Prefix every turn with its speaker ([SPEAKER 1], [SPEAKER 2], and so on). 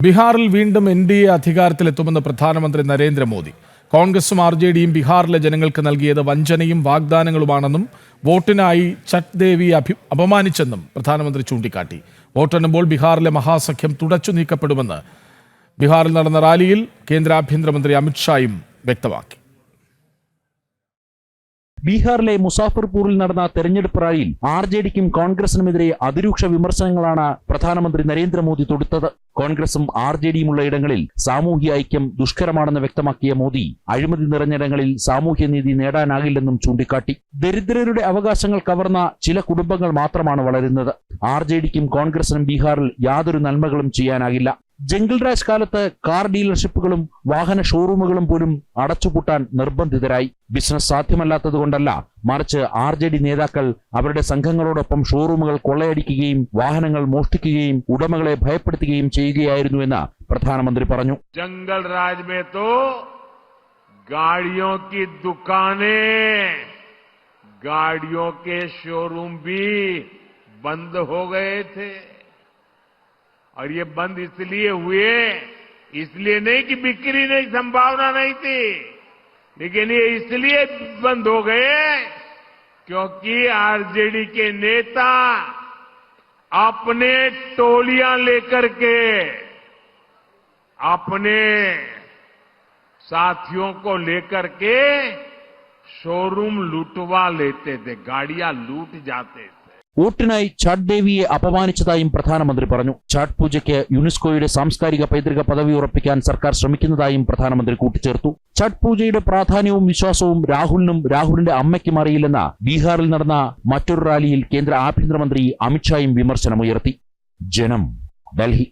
[SPEAKER 1] ബീഹാറിൽ വീണ്ടും NDA അധികാരത്തിലെത്തുമെന്ന് പ്രധാനമന്ത്രി നരേന്ദ്രമോദി. കോൺഗ്രസും RJDയും ബീഹാറിലെ ജനങ്ങൾക്ക് നൽകിയത് വഞ്ചനയും വാഗ്ദാനങ്ങളുമാണെന്നും വോട്ടിനായി ഛഠ് ദേവിയെ അപമാനിച്ചെന്നും പ്രധാനമന്ത്രി ചൂണ്ടിക്കാട്ടി. വോട്ടെണ്ണുമ്പോൾ ബീഹാറിലെ മഹാസഖ്യം തുടച്ചു നീക്കപ്പെടുമെന്ന് ബീഹാറിൽ നടന്ന റാലിയിൽ കേന്ദ്ര ആഭ്യന്തരമന്ത്രി അമിത്ഷായും വ്യക്തമാക്കി.
[SPEAKER 2] ബീഹാറിലെ മുസാഫർപൂരിൽ നടന്ന തെരഞ്ഞെടുപ്പ് റാലിയിൽ RJDക്കും കോൺഗ്രസിനുമെതിരെ അതിരൂക്ഷ വിമർശനങ്ങളാണ് പ്രധാനമന്ത്രി നരേന്ദ്രമോദി തൊടുത്തത്. കോൺഗ്രസും RJDയുമുള്ള ഇടങ്ങളിൽ സാമൂഹ്യ ഐക്യം ദുഷ്കരമാണെന്ന് വ്യക്തമാക്കിയ മോദി അഴിമതി നിറഞ്ഞിടങ്ങളിൽ സാമൂഹ്യനീതി നേടാനാകില്ലെന്നും ചൂണ്ടിക്കാട്ടി. ദരിദ്രരുടെ അവകാശങ്ങൾ കവർന്ന ചില കുടുംബങ്ങൾ മാത്രമാണ് വളരുന്നത്. RJDക്കും കോൺഗ്രസിനും ബീഹാറിൽ യാതൊരു നന്മകളും ചെയ്യാനാകില്ല. ജംഗിൾ രാജ് കാലത്ത് കാർ ഡീലർഷിപ്പുകളും വാഹന ഷോറൂമുകളും പോലും അടച്ചുപൂട്ടാൻ നിർബന്ധിതരായി. ബിസിനസ് സാധ്യമല്ലാത്തതുകൊണ്ടല്ല, മറിച്ച് RJD നേതാക്കൾ അവരുടെ സംഘങ്ങളോടൊപ്പം ഷോറൂമുകൾ കൊള്ളയടിക്കുകയും വാഹനങ്ങൾ മോഷ്ടിക്കുകയും ഉടമകളെ ഭയപ്പെടുത്തുകയും ചെയ്യുകയായിരുന്നുവെന്ന് പ്രധാനമന്ത്രി പറഞ്ഞു.
[SPEAKER 3] ജംഗൽ രാജ് में तो गाड़ियों की दुकानें, गाड़ियों के शोरूम भी बंद हो गए थे. और ये बंद इसलिए हुए, इसलिए नहीं कि बिक्री नहीं, संभावना नहीं थी, लेकिन ये इसलिए बंद हो गए क्योंकि RJD के नेता अपने टोलियां लेकर के अपने साथियों को लेकर के शोरूम लूटवा लेते थे, गाड़ियां लूट जाते थे.
[SPEAKER 2] വോട്ടിനായി ഛഠ് ദേവിയെ അപമാനിച്ചതായും പ്രധാനമന്ത്രി പറഞ്ഞു. ഛഠ് പൂജയ്ക്ക് യുനെസ്കോയുടെ സാംസ്കാരിക പൈതൃക പദവി ഉറപ്പിക്കാൻ സർക്കാർ ശ്രമിക്കുന്നതായും പ്രധാനമന്ത്രി കൂട്ടിച്ചേർത്തു. ഛഠ് പൂജയുടെ പ്രാധാന്യവും വിശ്വാസവും രാഹുലിന്റെ അമ്മയ്ക്കും അറിയില്ലെന്ന ബീഹാറിൽ നടന്ന മറ്റൊരു റാലിയിൽ കേന്ദ്ര ആഭ്യന്തരമന്ത്രി അമിത്ഷായും വിമർശനമുയർത്തി. ജനം, ഡൽഹി.